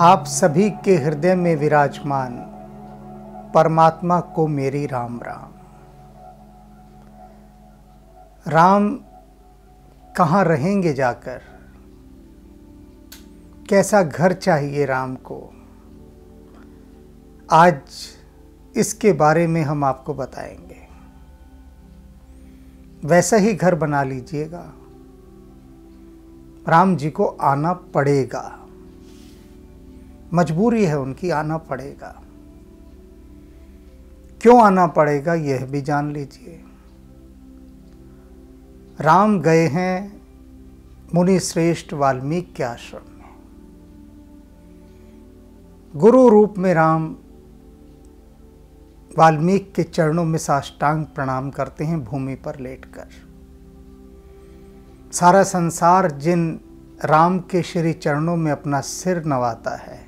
आप सभी के हृदय में विराजमान परमात्मा को मेरी राम राम। राम कहाँ रहेंगे जाकर, कैसा घर चाहिए राम को, आज इसके बारे में हम आपको बताएंगे। वैसा ही घर बना लीजिएगा, राम जी को आना पड़ेगा, मजबूरी है उनकी, आना पड़ेगा। क्यों आना पड़ेगा यह भी जान लीजिए। राम गए हैं मुनि श्रेष्ठ वाल्मीकि के आश्रम में। गुरु रूप में राम वाल्मीकि के चरणों में साष्टांग प्रणाम करते हैं भूमि पर लेटकर। सारा संसार जिन राम के श्री चरणों में अपना सिर नवाता है,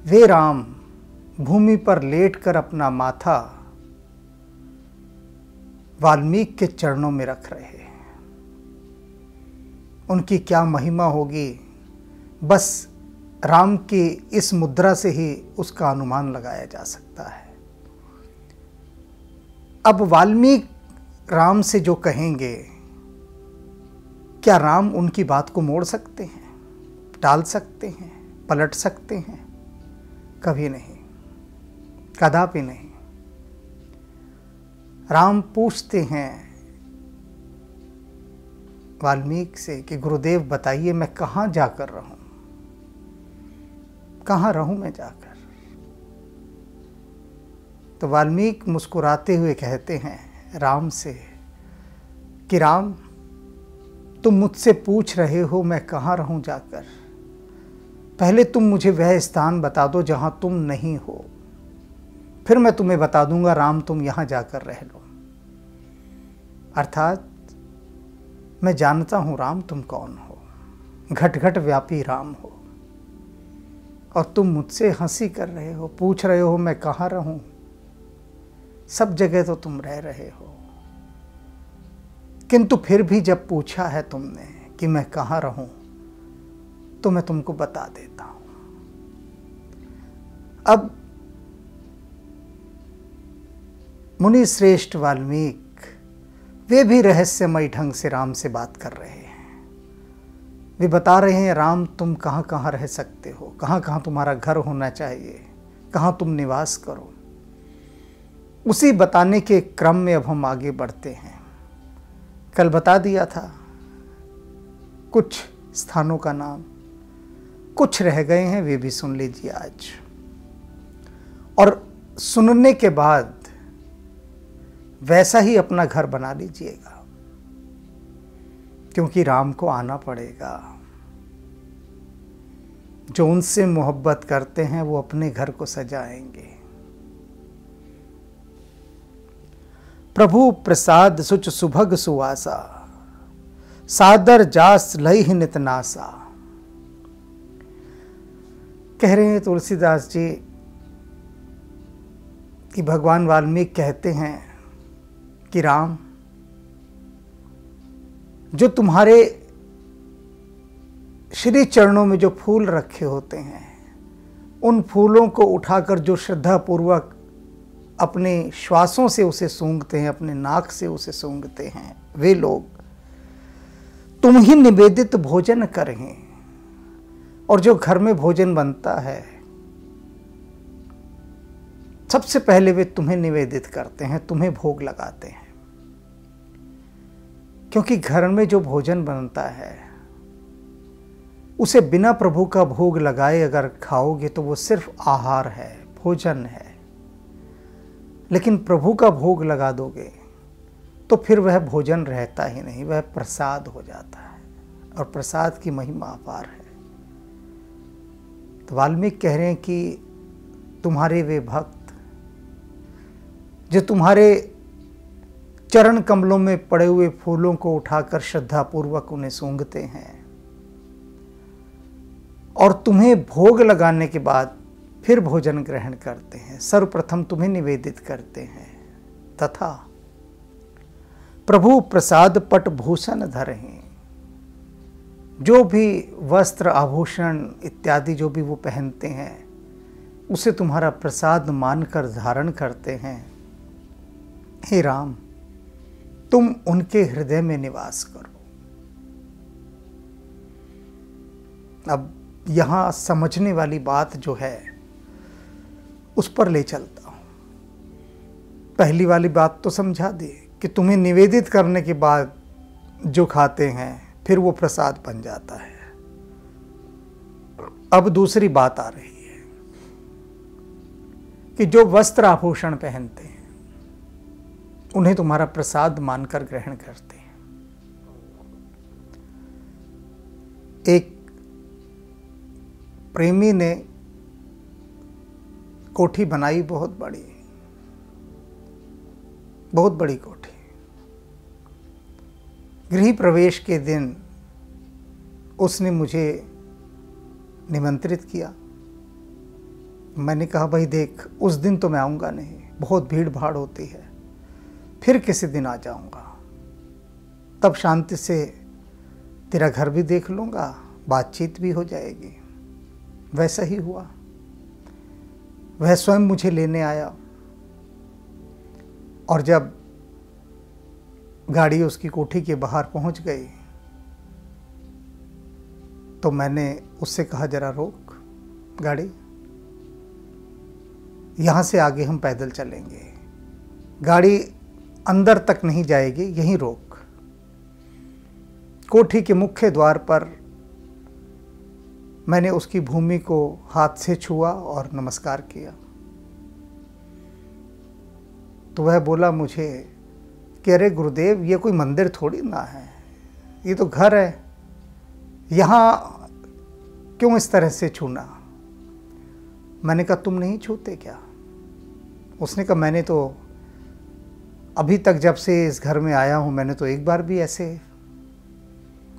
वे राम भूमि पर लेटकर अपना माथा वाल्मीकि के चरणों में रख रहे हैं। उनकी क्या महिमा होगी, बस राम की इस मुद्रा से ही उसका अनुमान लगाया जा सकता है। अब वाल्मीकि राम से जो कहेंगे, क्या राम उनकी बात को मोड़ सकते हैं, टाल सकते हैं, पलट सकते हैं? कभी नहीं, कदापि नहीं। राम पूछते हैं वाल्मीकि से कि गुरुदेव बताइए मैं कहाँ जाकर रहूं, कहाँ रहूं मैं जाकर? तो वाल्मीकि मुस्कुराते हुए कहते हैं राम से कि राम, तुम मुझसे पूछ रहे हो मैं कहाँ रहूं जाकर, पहले तुम मुझे वह स्थान बता दो जहां तुम नहीं हो, फिर मैं तुम्हें बता दूंगा राम तुम यहां जाकर रह लो। अर्थात मैं जानता हूं राम तुम कौन हो, घट घट व्यापी राम हो, और तुम मुझसे हंसी कर रहे हो, पूछ रहे हो मैं कहाँ रहूं। सब जगह तो तुम रह रहे हो, किंतु फिर भी जब पूछा है तुमने कि मैं कहाँ रहूं, तो मैं तुमको बता देता हूं। अब मुनि श्रेष्ठ वाल्मीकि वे भी रहस्यमय ढंग से राम से बात कर रहे हैं। वे बता रहे हैं राम तुम कहाँ कहाँ रह सकते हो, कहाँ कहाँ तुम्हारा घर होना चाहिए, कहाँ तुम निवास करो। उसी बताने के क्रम में अब हम आगे बढ़ते हैं। कल बता दिया था कुछ स्थानों का नाम, कुछ रह गए हैं, वे भी सुन लीजिए आज। और सुनने के बाद वैसा ही अपना घर बना लीजिएगा, क्योंकि राम को आना पड़ेगा। जो उनसे मोहब्बत करते हैं वो अपने घर को सजाएंगे। प्रभु प्रसाद सुच सुभग सुवासा, सादर जास लई नित नासा। कह रहे हैं तुलसीदास जी कि भगवान वाल्मीकि कहते हैं कि राम, जो तुम्हारे श्री चरणों में जो फूल रखे होते हैं, उन फूलों को उठाकर जो श्रद्धा पूर्वक अपने श्वासों से उसे सूंघते हैं, अपने नाक से उसे सूंघते हैं, वे लोग तुम ही निवेदित भोजन करें। और जो घर में भोजन बनता है सबसे पहले वे तुम्हें निवेदित करते हैं, तुम्हें भोग लगाते हैं। क्योंकि घर में जो भोजन बनता है उसे बिना प्रभु का भोग लगाए अगर खाओगे तो वो सिर्फ आहार है, भोजन है। लेकिन प्रभु का भोग लगा दोगे तो फिर वह भोजन रहता ही नहीं, वह प्रसाद हो जाता है, और प्रसाद की महिमा अपार है। तो वाल्मीकि कह रहे हैं कि तुम्हारे वे भक्त जो तुम्हारे चरण कमलों में पड़े हुए फूलों को उठाकर श्रद्धापूर्वक उन्हें सूंघते हैं और तुम्हें भोग लगाने के बाद फिर भोजन ग्रहण करते हैं, सर्वप्रथम तुम्हें निवेदित करते हैं, तथा प्रभु प्रसाद पट भूषण धरें, जो भी वस्त्र आभूषण इत्यादि जो भी वो पहनते हैं उसे तुम्हारा प्रसाद मानकर धारण करते हैं। हे राम, तुम उनके हृदय में निवास करो। अब यहां समझने वाली बात जो है उस पर ले चलता हूं। पहली वाली बात तो समझा दी कि तुम्हें निवेदित करने के बाद जो खाते हैं फिर वो प्रसाद बन जाता है। अब दूसरी बात आ रही है कि जो वस्त्र आभूषण पहनते हैं उन्हें तुम्हारा प्रसाद मानकर ग्रहण करते हैं। एक प्रेमी ने कोठी बनाई, बहुत बड़ी कोठी। गृह प्रवेश के दिन उसने मुझे निमंत्रित किया। मैंने कहा भाई देख, उस दिन तो मैं आऊँगा नहीं, बहुत भीड़ भाड़ होती है, फिर किसी दिन आ जाऊँगा, तब शांति से तेरा घर भी देख लूँगा, बातचीत भी हो जाएगी। वैसा ही हुआ। वह स्वयं मुझे लेने आया और जब गाड़ी उसकी कोठी के बाहर पहुंच गई तो मैंने उससे कहा, जरा रोक गाड़ी, यहाँ से आगे हम पैदल चलेंगे, गाड़ी अंदर तक नहीं जाएगी, यहीं रोक। कोठी के मुख्य द्वार पर मैंने उसकी भूमि को हाथ से छुआ और नमस्कार किया। तो वह बोला मुझे कि अरे गुरुदेव, ये कोई मंदिर थोड़ी ना है, ये तो घर है, यहाँ क्यों इस तरह से छूना। मैंने कहा तुम नहीं छूते क्या? उसने कहा मैंने तो अभी तक जब से इस घर में आया हूँ मैंने तो एक बार भी ऐसे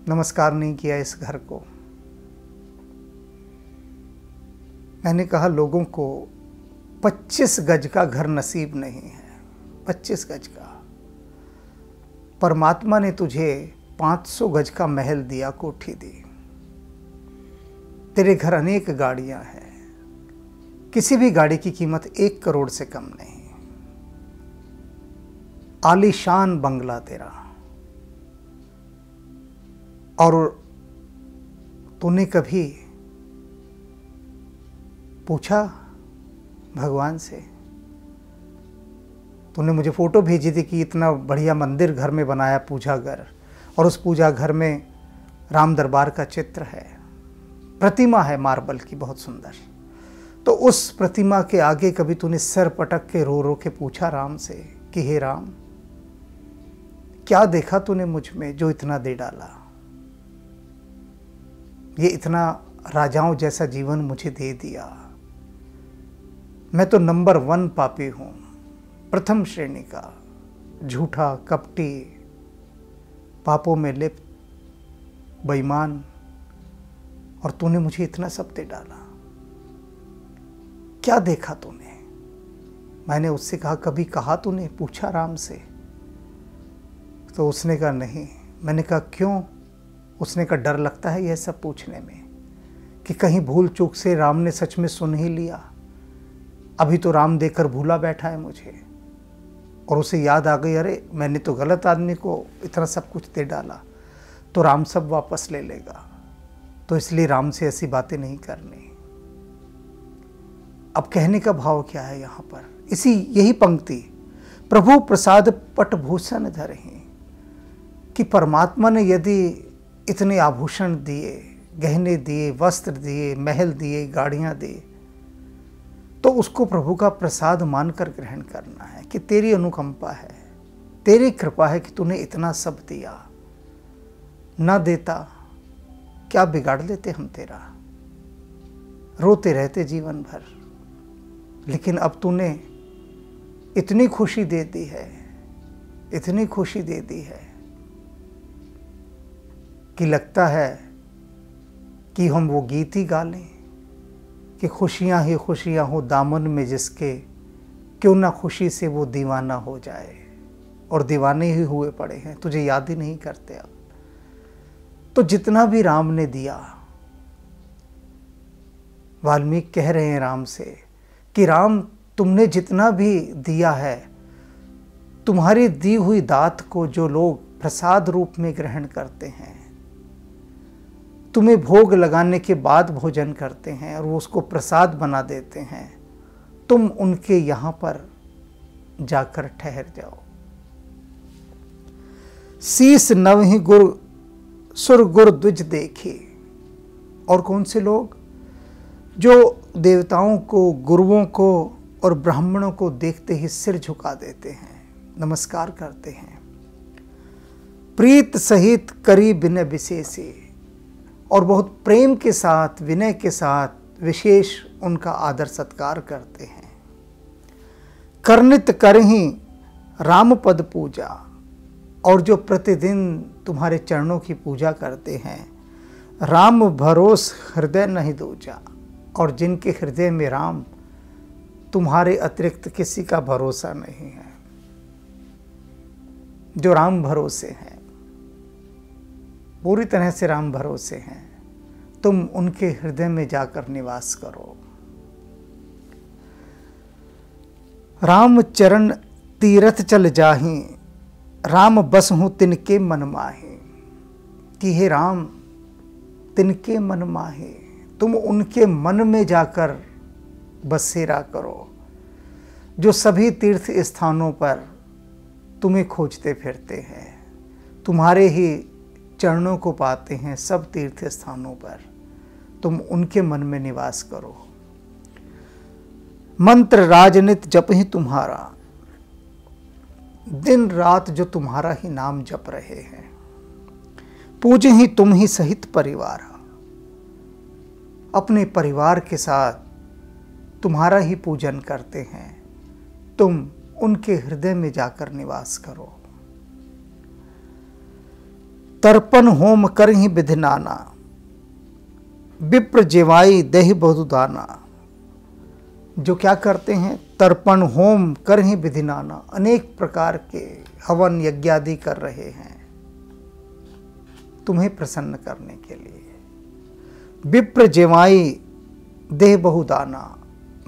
नमस्कार नहीं किया इस घर को। मैंने कहा लोगों को 25 गज का घर नसीब नहीं है, 25 गज का। परमात्मा ने तुझे 500 गज का महल दिया, कोठी दी। तेरे घर अनेक गाड़ियां हैं, किसी भी गाड़ी की कीमत 1 करोड़ से कम नहीं। आलीशान बंगला तेरा, और तूने कभी पूछा भगवान से? तूने मुझे फोटो भेजी थी कि इतना बढ़िया मंदिर घर में बनाया, पूजा घर, और उस पूजा घर में राम दरबार का चित्र है, प्रतिमा है मार्बल की बहुत सुंदर। तो उस प्रतिमा के आगे कभी तूने सर पटक के रो रो के पूछा राम से कि हे राम, क्या देखा तूने मुझ में जो इतना दे डाला? ये इतना राजाओं जैसा जीवन मुझे दे दिया। मैं तो नंबर 1 पापी हूं, प्रथम श्रेणी का, झूठा, कपटी, पापों में लिप्त, बेईमान, और तूने मुझे इतना सब दे डाला। क्या देखा तूने? मैंने उससे कहा कभी कहा तूने, पूछा राम से? तो उसने कहा नहीं। मैंने कहा क्यों? उसने कहा डर लगता है यह सब पूछने में कि कहीं भूल चूक से राम ने सच में सुन ही लिया। अभी तो राम देकर भूला बैठा है मुझे, और उसे याद आ गई अरे मैंने तो गलत आदमी को इतना सब कुछ दे डाला, तो राम सब वापस ले लेगा। तो इसलिए राम से ऐसी बातें नहीं करनी। अब कहने का भाव क्या है यहाँ पर? यही पंक्ति, प्रभु प्रसाद पटभूषण धरहि, कि परमात्मा ने यदि इतने आभूषण दिए, गहने दिए, वस्त्र दिए, महल दिए, गाड़ियां दी, तो उसको प्रभु का प्रसाद मानकर ग्रहण करना है कि तेरी अनुकंपा है, तेरी कृपा है कि तूने इतना सब दिया। ना देता क्या बिगाड़ लेते हम तेरा, रोते रहते जीवन भर। लेकिन अब तूने इतनी खुशी दे दी है, इतनी खुशी दे दी है कि लगता है कि हम वो गीत ही गा लें कि खुशियाँ ही खुशियाँ हो दामन में जिसके, क्यों ना खुशी से वो दीवाना हो जाए। और दीवाने ही हुए पड़े हैं, तुझे याद ही नहीं करते अब। तो जितना भी राम ने दिया, वाल्मीकि कह रहे हैं राम से कि राम तुमने जितना भी दिया है, तुम्हारी दी हुई दात को जो लोग प्रसाद रूप में ग्रहण करते हैं, तुम्हें भोग लगाने के बाद भोजन करते हैं और वो उसको प्रसाद बना देते हैं, तुम उनके यहाँ पर जाकर ठहर जाओ। शीस नवहि गुरु सुर गुर द्विज देखे। और कौन से लोग? जो देवताओं को, गुरुओं को और ब्राह्मणों को देखते ही सिर झुका देते हैं, नमस्कार करते हैं। प्रीत सहित करी विनय विशेषे। और बहुत प्रेम के साथ, विनय के साथ विशेष उनका आदर सत्कार करते हैं। करनित करहि राम पद पूजा। और जो प्रतिदिन तुम्हारे चरणों की पूजा करते हैं, राम भरोस हृदय नहीं दूजा। और जिनके हृदय में राम, तुम्हारे अतिरिक्त किसी का भरोसा नहीं है, जो राम भरोसे हैं, पूरी तरह से राम भरोसे हैं, तुम उनके हृदय में जाकर निवास करो। राम चरण तीरथ चल जाहि, राम बस हूँ तिनके मन माहे। कि हे राम, तिनके मन माहे, तुम उनके मन में जाकर बसेरा करो, जो सभी तीर्थ स्थानों पर तुम्हें खोजते फिरते हैं, तुम्हारे ही चरणों को पाते हैं सब तीर्थ स्थानों पर, तुम उनके मन में निवास करो। मंत्र राजनित जप ही तुम्हारा। दिन रात जो तुम्हारा ही नाम जप रहे हैं। पूजे ही तुम ही सहित परिवार। अपने परिवार के साथ तुम्हारा ही पूजन करते हैं, तुम उनके हृदय में जाकर निवास करो। तर्पण होम कर ही विधिनाना, विप्र जेवाई दही बहुदाना। जो क्या करते हैं? तर्पण होम कर ही विधिनाना, अनेक प्रकार के हवन यज्ञादि कर रहे हैं तुम्हें प्रसन्न करने के लिए। विप्र जेवाई देह बहुदाना,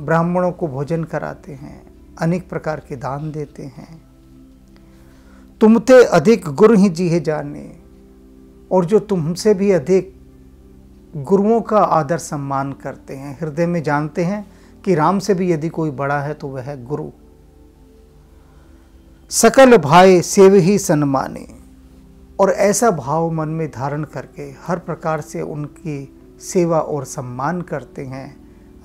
ब्राह्मणों को भोजन कराते हैं, अनेक प्रकार के दान देते हैं। तुमते अधिक गुरु ही जीहे जाने। और जो तुमसे भी अधिक गुरुओं का आदर सम्मान करते हैं, हृदय में जानते हैं कि राम से भी यदि कोई बड़ा है तो वह है गुरु। सकल भाई सेव ही सन्माने। और ऐसा भाव मन में धारण करके हर प्रकार से उनकी सेवा और सम्मान करते हैं।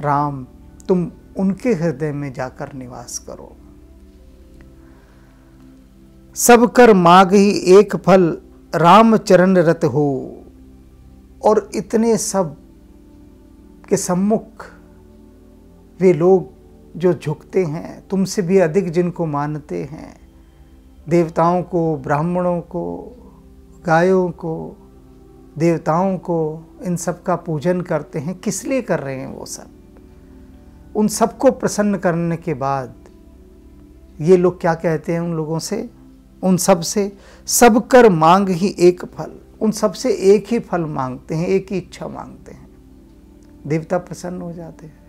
राम, तुम उनके हृदय में जाकर निवास करो। सब कर माग ही एक फल, राम चरण रत हो। और इतने सब के सम्मुख वे लोग जो झुकते हैं, तुमसे भी अधिक जिनको मानते हैं, देवताओं को, ब्राह्मणों को, गायों को, देवताओं को, इन सब का पूजन करते हैं। किस लिए कर रहे हैं वो सब? उन सबको प्रसन्न करने के बाद ये लोग क्या कहते हैं उन लोगों से, उन सब से? सब कर मांग ही एक फल। उन सब से एक ही फल मांगते हैं, एक ही इच्छा मांगते हैं। देवता प्रसन्न हो जाते हैं,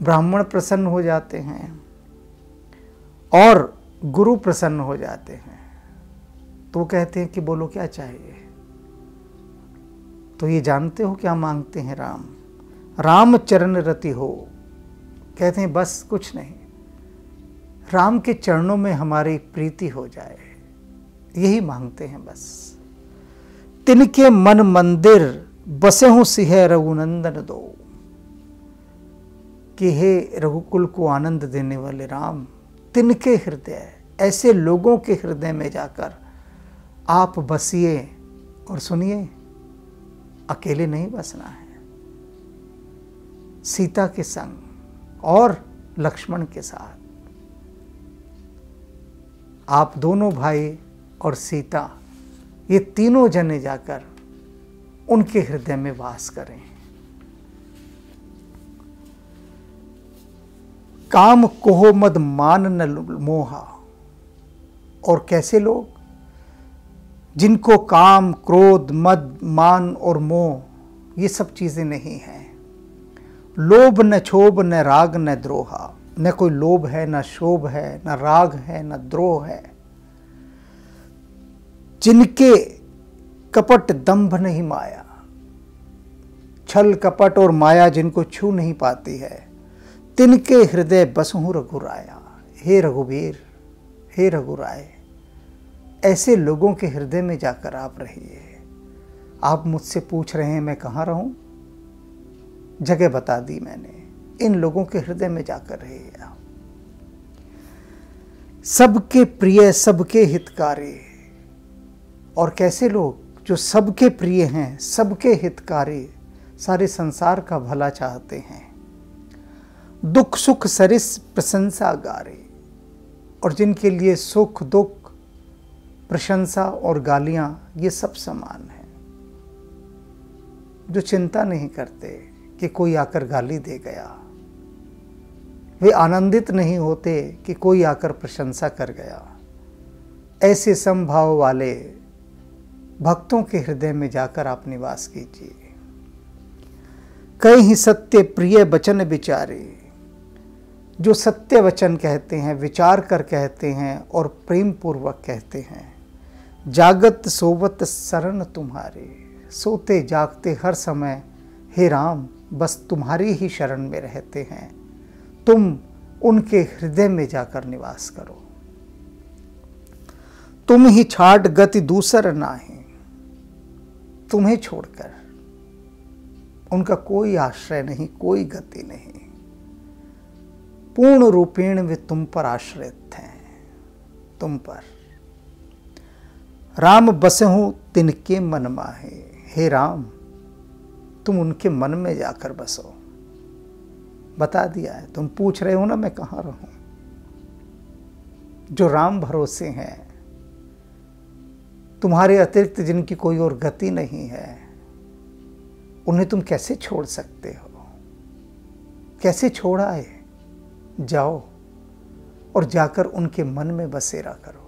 ब्राह्मण प्रसन्न हो जाते हैं और गुरु प्रसन्न हो जाते हैं। तो कहते हैं कि बोलो क्या चाहिए? तो ये जानते हो क्या मांगते हैं राम? राम चरण रति हो। कहते हैं बस कुछ नहीं, राम के चरणों में हमारी प्रीति हो जाए, यही मांगते हैं बस। तिनके मन मंदिर बसे हूं सिंह रघुनंदन दो। कि हे रघुकुल को आनंद देने वाले राम, तिनके हृदय, ऐसे लोगों के हृदय में जाकर आप बसिए। और सुनिए, अकेले नहीं बसना है, सीता के संग और लक्ष्मण के साथ। आप दोनों भाई और सीता, ये तीनों जने जाकर उनके हृदय में वास करें। काम कोह मद मान न मोहा। और कैसे लोग? जिनको काम, क्रोध, मद, मान और मोह ये सब चीजें नहीं हैं। लोभ न क्षोभ न राग न द्रोहा, न कोई लोभ है, न शोभ है, न राग है, न द्रोह है। जिनके कपट दंभ नहीं माया, छल कपट और माया जिनको छू नहीं पाती है, तिनके हृदय बसहु रघुराया। हे रघुवीर, हे रघुराय, ऐसे लोगों के हृदय में जाकर आप रहिए। आप मुझसे पूछ रहे हैं मैं कहाँ रहूं? जगह बता दी मैंने, इन लोगों के हृदय में जाकर रहिए आप। सबके प्रिय, सबके हितकारी। और कैसे लोग? जो सबके प्रिय हैं, सबके हितकारी, सारे संसार का भला चाहते हैं। दुख सुख सरिस प्रशंसा गारे, और जिनके लिए सुख दुख, प्रशंसा और गालियां ये सब समान है। जो चिंता नहीं करते कि कोई आकर गाली दे गया, वे आनंदित नहीं होते कि कोई आकर प्रशंसा कर गया। ऐसे समभाव वाले भक्तों के हृदय में जाकर आप निवास कीजिए। कई ही सत्य प्रिय वचन विचारे, जो सत्य वचन कहते हैं, विचार कर कहते हैं और प्रेम पूर्वक कहते हैं। जागत सोवत शरण तुम्हारे, सोते जागते हर समय हे राम बस तुम्हारी ही शरण में रहते हैं। तुम उनके हृदय में जाकर निवास करो। तुम ही छाट गति दूसर नाहीं, तुम्हें छोड़कर उनका कोई आश्रय नहीं, कोई गति नहीं। पूर्ण रूपेण वे तुम पर आश्रित हैं, तुम पर। राम बसहु तिनके मन माहे, हे राम तुम उनके मन में जाकर बसो। बता दिया है, तुम पूछ रहे हो ना मैं कहाँ रहूं। जो राम भरोसे हैं, तुम्हारे अतिरिक्त जिनकी कोई और गति नहीं है, उन्हें तुम कैसे छोड़ सकते हो? कैसे छोड़ आए? जाओ और जाकर उनके मन में बसेरा करो।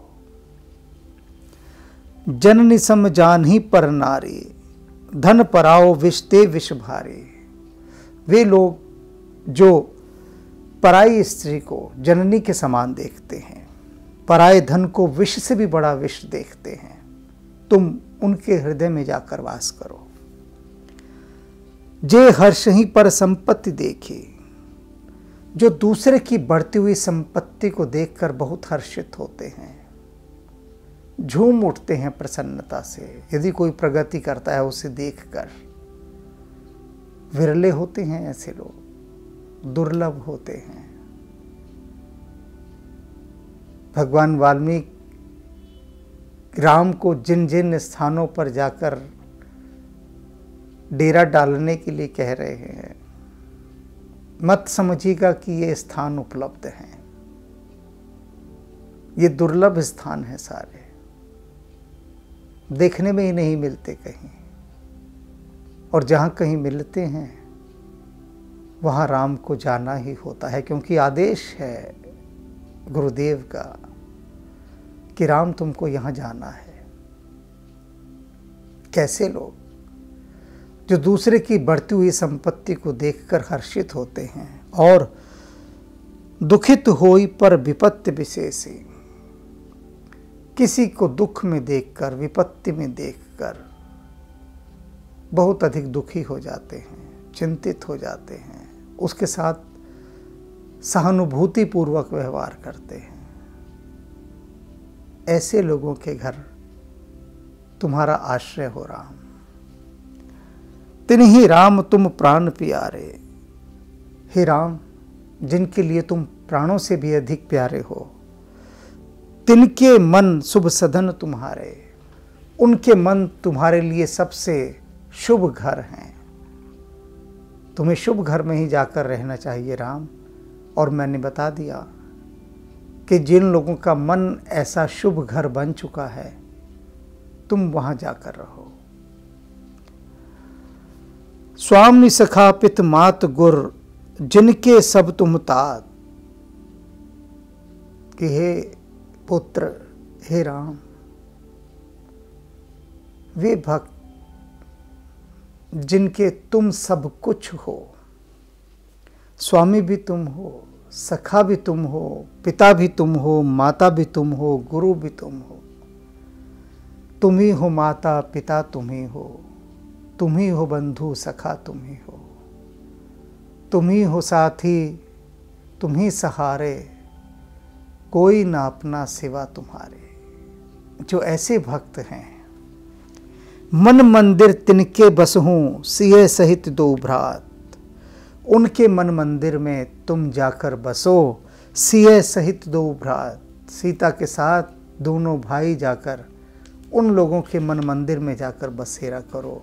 जननी सम जानही पर नारी, धन पराओ विष ते विष भारी। वे लोग जो पराई स्त्री को जननी के समान देखते हैं, पराए धन को विष से भी बड़ा विष देखते हैं, तुम उनके हृदय में जाकर वास करो। जे हर्ष ही पर संपत्ति देखी, जो दूसरे की बढ़ती हुई संपत्ति को देखकर बहुत हर्षित होते हैं, झूम उठते हैं प्रसन्नता से। यदि कोई प्रगति करता है उसे देखकर, विरले होते हैं ऐसे लोग, दुर्लभ होते हैं। भगवान वाल्मीकि राम को जिन जिन स्थानों पर जाकर डेरा डालने के लिए कह रहे हैं, मत समझिएगा कि ये स्थान उपलब्ध हैं। ये दुर्लभ स्थान है, सारे देखने में ही नहीं मिलते कहीं। और जहाँ कहीं मिलते हैं वहाँ राम को जाना ही होता है, क्योंकि आदेश है गुरुदेव का कि राम तुमको यहाँ जाना है। कैसे लोग जो दूसरे की बढ़ती हुई संपत्ति को देखकर हर्षित होते हैं और दुखित होई पर विपत्ति विशेषी, किसी को दुख में देखकर, विपत्ति में देखकर बहुत अधिक दुखी हो जाते हैं, चिंतित हो जाते हैं, उसके साथ सहानुभूति पूर्वक व्यवहार करते हैं। ऐसे लोगों के घर तुम्हारा आश्रय हो राम। तिन्हीं राम तुम प्राण प्यारे, हे राम जिनके लिए तुम प्राणों से भी अधिक प्यारे हो। तिनके मन शुभ सदन तुम्हारे, उनके मन तुम्हारे लिए सबसे शुभ घर हैं। तुम्हें शुभ घर में ही जाकर रहना चाहिए राम। और मैंने बता दिया कि जिन लोगों का मन ऐसा शुभ घर बन चुका है, तुम वहां जाकर रहो। स्वामी सखा पित मात गुर, जिनके सब तुम तात, कि हे पुत्र, हे राम वे भक्त जिनके तुम सब कुछ हो, स्वामी भी तुम हो, सखा भी तुम हो, पिता भी तुम हो, माता भी तुम हो, गुरु भी तुम हो। तुम ही हो माता पिता, तुम ही हो बंधु सखा, तुम ही हो, तुम ही हो साथी, तुम ही सहारे, कोई ना अपना सिवा तुम्हारे। जो ऐसे भक्त हैं, मन मंदिर तिनके बस हूँ, सिए सहित दो भ्रात। उनके मन मंदिर में तुम जाकर बसो, सिए सहित दो भ्रात। सीता के साथ दोनों भाई जाकर उन लोगों के मन मंदिर में जाकर बसेरा करो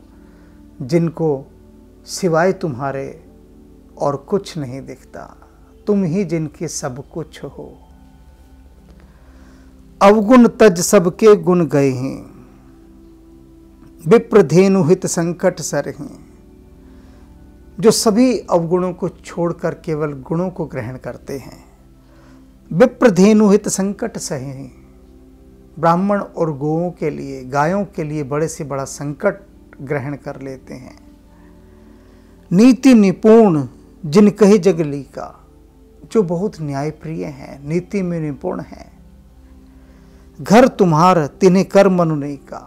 जिनको सिवाय तुम्हारे और कुछ नहीं दिखता। तुम ही जिनके सब कुछ हो। अवगुण तज सबके गुण गए हैं, विप्रधेनु हित संकट सरहि। जो सभी अवगुणों को छोड़कर केवल गुणों को ग्रहण करते हैं। विप्रधेनु हित संकट सहे। ब्राह्मण और गौओं के लिए, गायों के लिए बड़े से बड़ा संकट ग्रहण कर लेते हैं। नीति निपुण जिन कही जगली का। जो बहुत न्यायप्रिय हैं, नीति में निपुण हैं। घर तुम्हार तिन्हें कर मनुने का।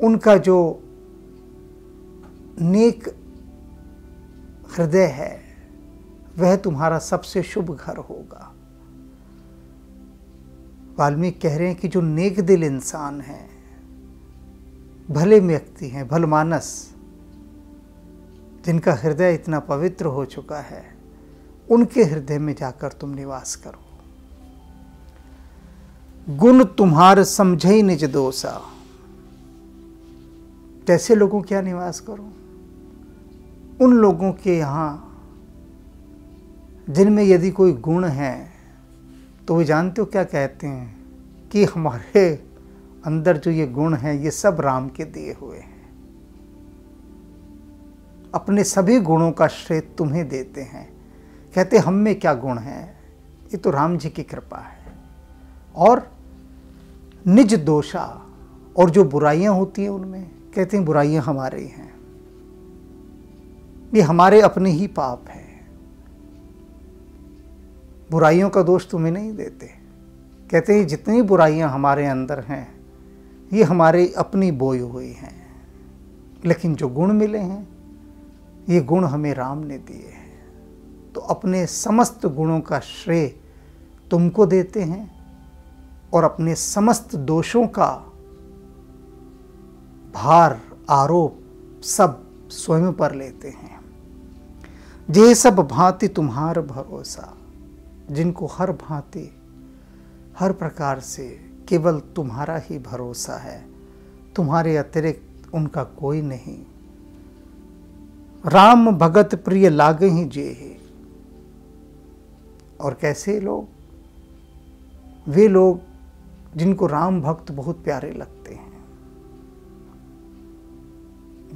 उनका जो नेक हृदय है वह तुम्हारा सबसे शुभ घर होगा। वाल्मीकि कह रहे हैं कि जो नेक दिल इंसान है, भले व्यक्ति हैं, भलमानस, जिनका हृदय इतना पवित्र हो चुका है, उनके हृदय में जाकर तुम निवास करो। गुण तुम्हार समझई निज दोषा। कैसे लोगों के यहाँ निवास करो? उन लोगों के यहाँ जिनमें यदि कोई गुण है तो वे जानते हो क्या कहते हैं कि हमारे अंदर जो ये गुण हैं ये सब राम के दिए हुए हैं। अपने सभी गुणों का श्रेय तुम्हें देते हैं। कहते हम में क्या गुण है, ये तो राम जी की कृपा है। और निज दोषा, और जो बुराइयां होती हैं उनमें कहते हैं बुराइयां हमारे ही हैं, ये हमारे अपने ही पाप हैं। बुराइयों का दोष तुम्हें नहीं देते। कहते हैं जितनी बुराइयां हमारे अंदर हैं ये हमारे अपनी बोई हुई हैं, लेकिन जो गुण मिले हैं ये गुण हमें राम ने दिए हैं। तो अपने समस्त गुणों का श्रेय तुमको देते हैं और अपने समस्त दोषों का भार, आरोप सब स्वयं पर लेते हैं। जे सब भांति तुम्हार भरोसा। जिनको हर भांति, हर प्रकार से केवल तुम्हारा ही भरोसा है, तुम्हारे अतिरिक्त उनका कोई नहीं। राम भगत प्रिय लागे ही जे है। और कैसे लोग? वे लोग जिनको राम भक्त बहुत प्यारे लगते हैं।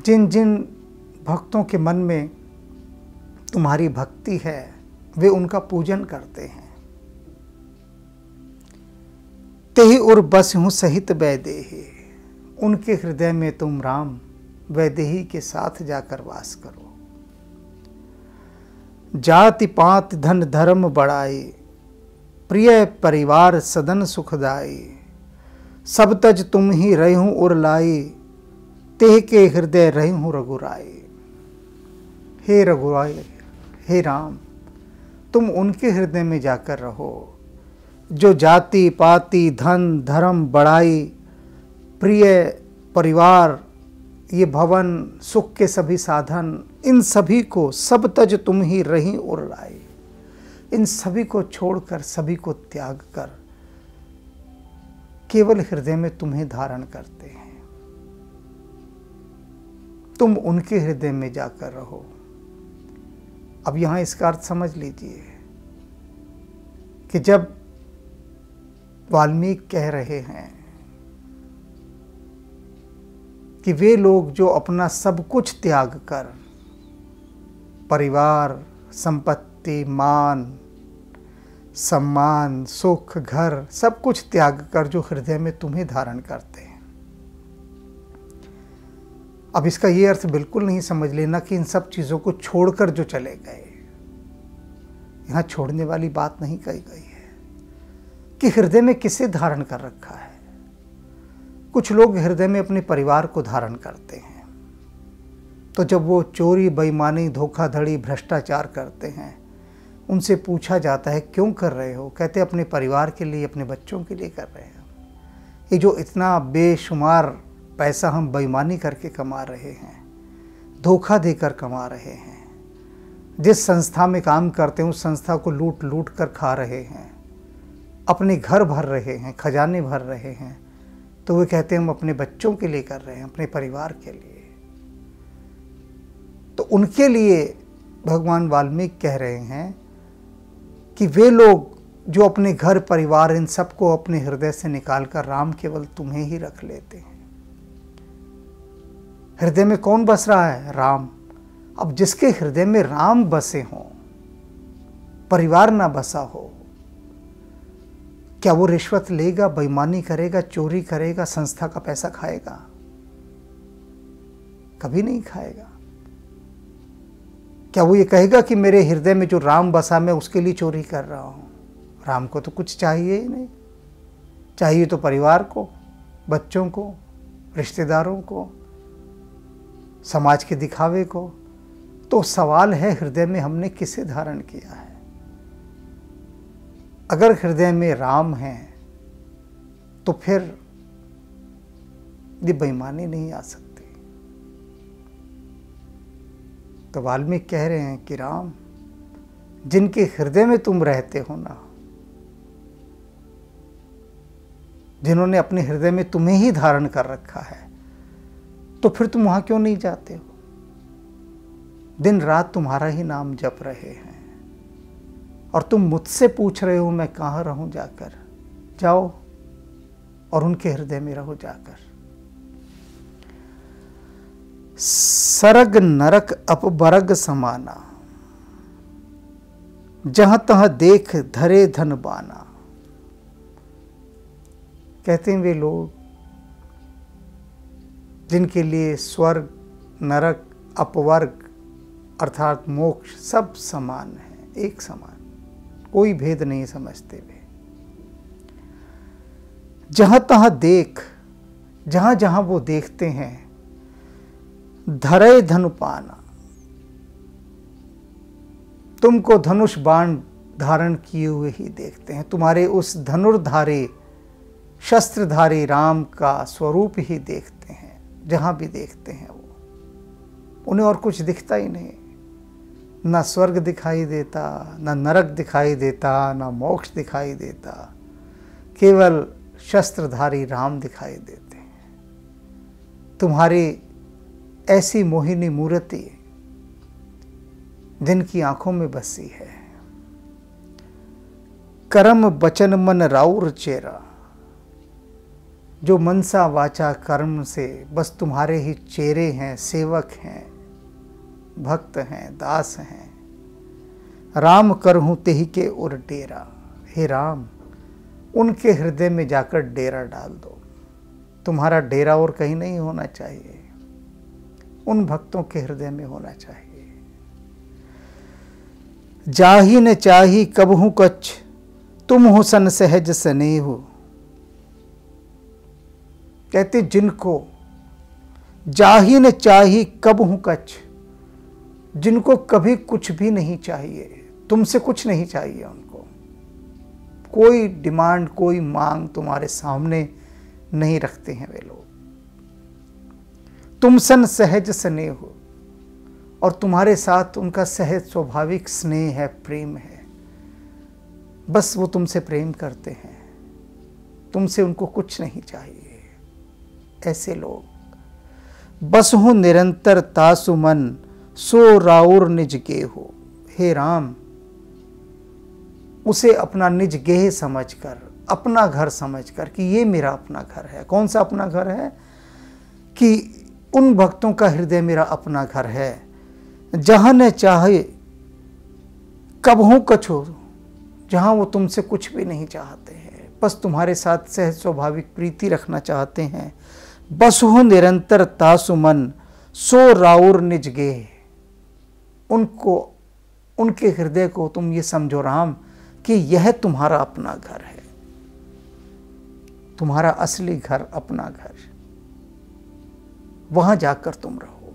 जिन जिन भक्तों के मन में तुम्हारी भक्ति है वे उनका पूजन करते हैं। तेहि उर बस हूँ सहित वैदेही। उनके हृदय में तुम राम वैदेही के साथ जाकर वास करो। जाति पात धन धर्म बढ़ाई, प्रिय परिवार सदन सुखदाई। सब तज तुम ही रहूं उर लाई, तेह के हृदय रहूं रघुराई। हे रघुराई, हे राम, तुम उनके हृदय में जाकर रहो जो जाति पाति धन धर्म बढ़ाई, प्रिय परिवार, ये भवन, सुख के सभी साधन, इन सभी को सब तज तुम ही रही और लाई। इन सभी को छोड़कर, सभी को त्याग कर केवल हृदय में तुम्हें धारण करते हैं। तुम उनके हृदय में जाकर रहो। अब यहां इसका अर्थ समझ लीजिए कि जब वाल्मीकि कह रहे हैं कि वे लोग जो अपना सब कुछ त्याग कर, परिवार, संपत्ति, मान, सम्मान, सुख, घर, सब कुछ त्याग कर जो हृदय में तुम्हें धारण करते हैं, अब इसका ये अर्थ बिल्कुल नहीं समझ लेना कि इन सब चीज़ों को छोड़कर जो चले गए। यहाँ छोड़ने वाली बात नहीं कही गई है कि हृदय में किसे धारण कर रखा है। कुछ लोग हृदय में अपने परिवार को धारण करते हैं, तो जब वो चोरी, बेईमानी, धोखाधड़ी, भ्रष्टाचार करते हैं, उनसे पूछा जाता है क्यों कर रहे हो, कहते अपने परिवार के लिए, अपने बच्चों के लिए कर रहे हैं। ये जो इतना बेशुमार पैसा हम बेईमानी करके कमा रहे हैं, धोखा देकर कमा रहे हैं, जिस संस्था में काम करते हैं उस संस्था को लूट लूट कर खा रहे हैं, अपने घर भर रहे हैं, खजाने भर रहे हैं, तो वे कहते हैं हम अपने बच्चों के लिए कर रहे हैं, अपने परिवार के लिए। तो उनके लिए भगवान वाल्मीकि कह रहे हैं कि वे लोग जो अपने घर, परिवार, इन सबको अपने हृदय से निकालकर राम केवल तुम्हें ही रख लेते हैं। हृदय में कौन बस रहा है? राम। अब जिसके हृदय में राम बसे हों, परिवार ना बसा हो, क्या वो रिश्वत लेगा, बेईमानी करेगा, चोरी करेगा, संस्था का पैसा खाएगा? कभी नहीं खाएगा। क्या वो ये कहेगा कि मेरे हृदय में जो राम बसा मैं उसके लिए चोरी कर रहा हूं? राम को तो कुछ चाहिए ही नहीं। चाहिए तो परिवार को, बच्चों को, रिश्तेदारों को, समाज के दिखावे को। तो सवाल है हृदय में हमने किसे धारण किया है। अगर हृदय में राम है तो फिर ये बेईमानी नहीं आ सकती। तो वाल्मीकि कह रहे हैं कि राम, जिनके हृदय में तुम रहते हो ना, जिन्होंने अपने हृदय में तुम्हें ही धारण कर रखा है, तो फिर तुम वहां क्यों नहीं जाते हो? दिन रात तुम्हारा ही नाम जप रहे हैं और तुम मुझसे पूछ रहे हो मैं कहाँ रहूं जाकर। जाओ और उनके हृदय में रहो जाकर। सरग नरक अपबरग समाना, जहां तहां देख धरे धन बाना। कहते हैं वे लोग जिनके लिए स्वर्ग, नरक, अपवर्ग अर्थात मोक्ष सब समान है, एक समान, कोई भेद नहीं समझते वे। जहां तहां देख, जहां जहां वो देखते हैं, धरे धनु पाना, तुमको धनुष बाण धारण किए हुए ही देखते हैं। तुम्हारे उस धनुर्धारी, शस्त्रधारी राम का स्वरूप ही देखते हैं। जहां भी देखते हैं वो, उन्हें और कुछ दिखता ही नहीं। ना स्वर्ग दिखाई देता, ना नरक दिखाई देता, ना मोक्ष दिखाई देता, केवल शस्त्रधारी राम दिखाई देते हैं। तुम्हारी ऐसी मोहिनी मूर्ति जिनकी आंखों में बसी है। कर्म बचन मन राउर चेरा, जो मनसा वाचा कर्म से बस तुम्हारे ही चेहरे हैं, सेवक हैं, भक्त हैं, दास हैं। राम करहूं तेहि के उर डेरा, हे राम उनके हृदय में जाकर डेरा डाल दो। तुम्हारा डेरा और कहीं नहीं होना चाहिए, उन भक्तों के हृदय में होना चाहिए। जाही न चाही कबहू कछ, तुम हो सन सहज स्नेह। कहते जिनको जाही न चाही कबहू कछ, जिनको कभी कुछ भी नहीं चाहिए, तुमसे कुछ नहीं चाहिए उनको, कोई डिमांड, कोई मांग तुम्हारे सामने नहीं रखते हैं वे लोग। तुम सन सहज स्नेह हो, और तुम्हारे साथ उनका सहज स्वाभाविक स्नेह है, प्रेम है। बस वो तुमसे प्रेम करते हैं, तुमसे उनको कुछ नहीं चाहिए। ऐसे लोग बस हूं निरंतर तासु मन, सो राउर निज गेह। हे राम, उसे अपना निज गेह समझकर, अपना घर समझकर कि ये मेरा अपना घर है। कौन सा अपना घर है? कि उन भक्तों का हृदय मेरा अपना घर है, जहां न चाहे कबहू कछो, जहां वो तुमसे कुछ भी नहीं चाहते हैं, बस तुम्हारे साथ सहज स्वाभाविक प्रीति रखना चाहते हैं। बस हो निरंतर तासु मन, सो राउर निज गेह। उनको, उनके हृदय को तुम ये समझो राम कि यह तुम्हारा अपना घर है, तुम्हारा असली घर, अपना घर। वहां जाकर तुम रहो।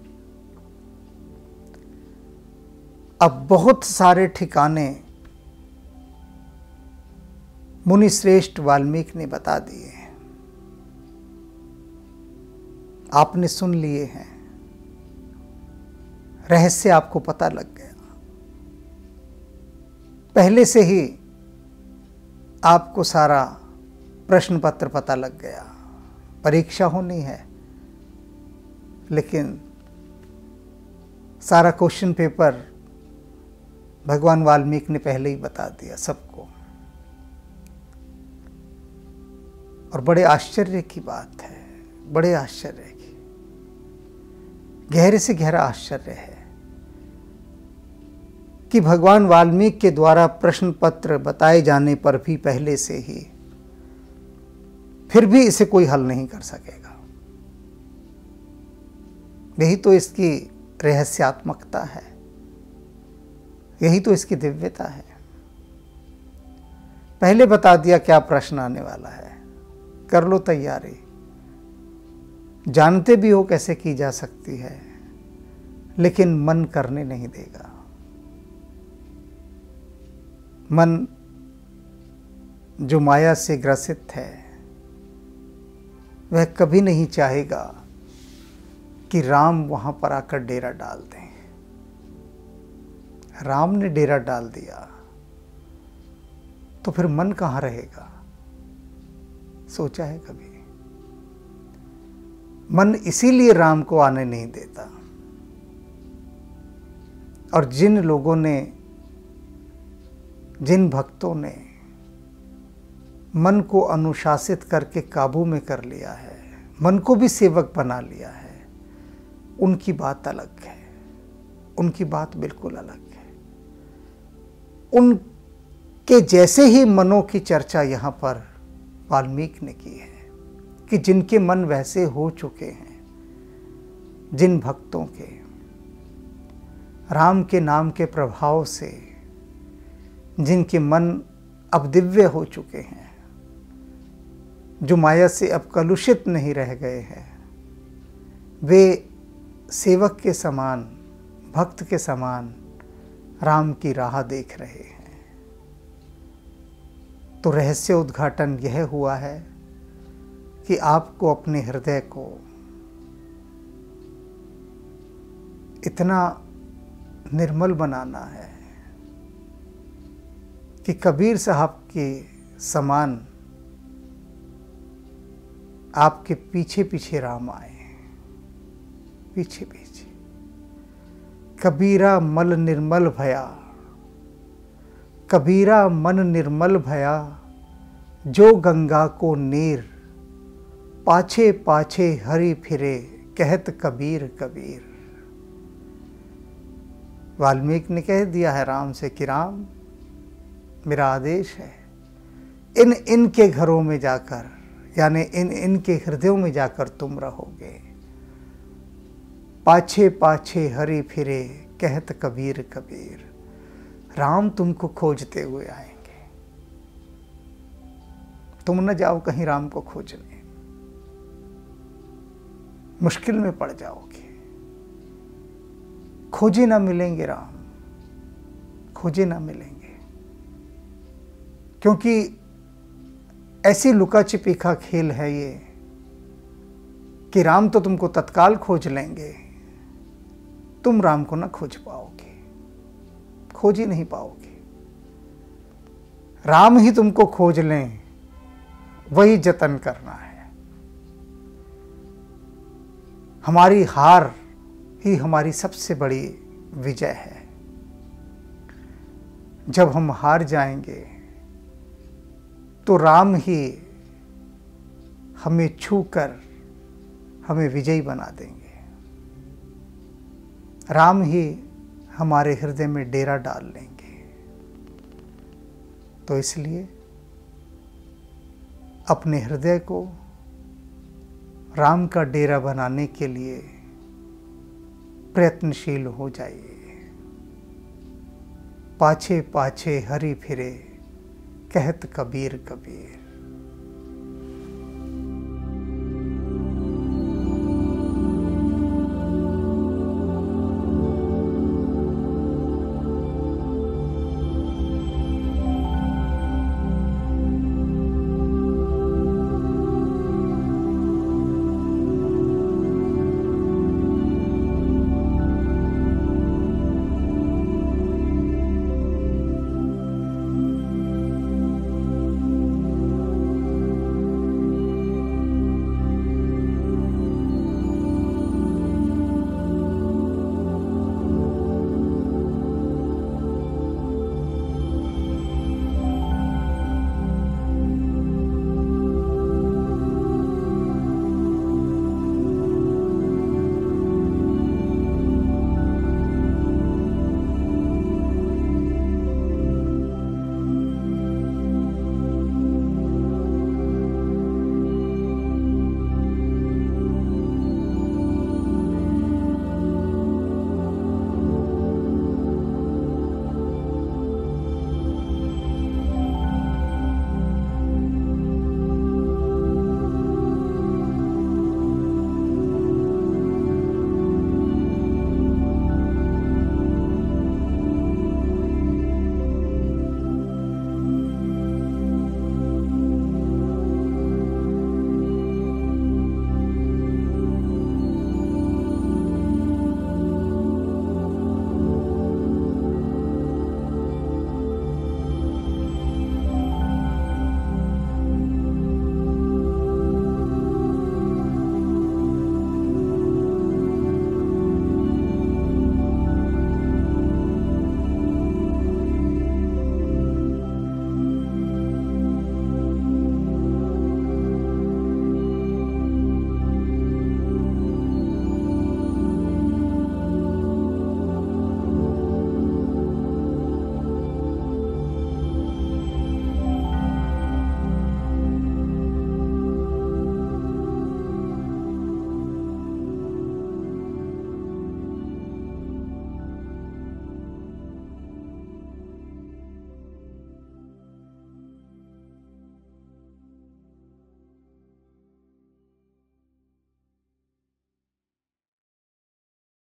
अब बहुत सारे ठिकाने मुनि श्रेष्ठ वाल्मीकि ने बता दिए हैं, आपने सुन लिए हैं, रहस्य आपको पता लग गया। पहले से ही आपको सारा प्रश्न पत्र पता लग गया। परीक्षा होनी है, लेकिन सारा क्वेश्चन पेपर भगवान वाल्मीकि ने पहले ही बता दिया सबको। और बड़े आश्चर्य की बात है, बड़े आश्चर्य की, गहरे से गहरा आश्चर्य है कि भगवान वाल्मीकि के द्वारा प्रश्न पत्र बताए जाने पर भी पहले से ही फिर भी इसे कोई हल नहीं कर सकेगा। यही तो इसकी रहस्यात्मकता है, यही तो इसकी दिव्यता है। पहले बता दिया क्या प्रश्न आने वाला है, कर लो तैयारी। जानते भी हो कैसे की जा सकती है, लेकिन मन करने नहीं देगा। मन जो माया से ग्रसित है, वह कभी नहीं चाहेगा कि राम वहां पर आकर डेरा डाल दें। राम ने डेरा डाल दिया तो फिर मन कहां रहेगा, सोचा है कभी? मन इसीलिए राम को आने नहीं देता। और जिन लोगों ने, जिन भक्तों ने मन को अनुशासित करके काबू में कर लिया है, मन को भी सेवक बना लिया है, उनकी बात अलग है, उनकी बात बिल्कुल अलग है। उनके जैसे ही मनों की चर्चा यहाँ पर वाल्मीकि ने की है कि जिनके मन वैसे हो चुके हैं, जिन भक्तों के राम के नाम के प्रभाव से जिनके मन अब दिव्य हो चुके हैं, जो माया से अब कलुषित नहीं रह गए हैं, वे सेवक के समान, भक्त के समान राम की राह देख रहे हैं। तो रहस्य उद्घाटन यह हुआ है कि आपको अपने हृदय को इतना निर्मल बनाना है कि कबीर साहब के समान आपके पीछे पीछे राम आए, पीछे पीछे। कबीरा मल निर्मल भया, कबीरा मन निर्मल भया, जो गंगा को नीर, पाछे पाछे हरि फिरे, कहत कबीर कबीर। वाल्मीकि ने कह दिया है राम से कि राम, मेरा आदेश है, इनके घरों में जाकर, यानी इनके हृदयों में जाकर तुम रहोगे। पाछे पाछे हरि फिरे, कहत कबीर कबीर। राम तुमको खोजते हुए आएंगे, तुम न जाओ कहीं राम को खोजने, मुश्किल में पड़ जाओगे। खोजे ना मिलेंगे राम, खोजे ना मिलेंगे, क्योंकि ऐसी लुका छिपी का खेल है ये कि राम तो तुमको तत्काल खोज लेंगे, तुम राम को ना खोज पाओगे, खोज ही नहीं पाओगे। राम ही तुमको खोज लें, वही जतन करना है। हमारी हार ही हमारी सबसे बड़ी विजय है। जब हम हार जाएंगे तो राम ही हमें छूकर हमें विजयी बना देंगे। राम ही हमारे हृदय में डेरा डाल लेंगे। तो इसलिए अपने हृदय को राम का डेरा बनाने के लिए प्रयत्नशील हो जाइए। पाछे पाछे हरि फिरे कहत कबीर कबीर।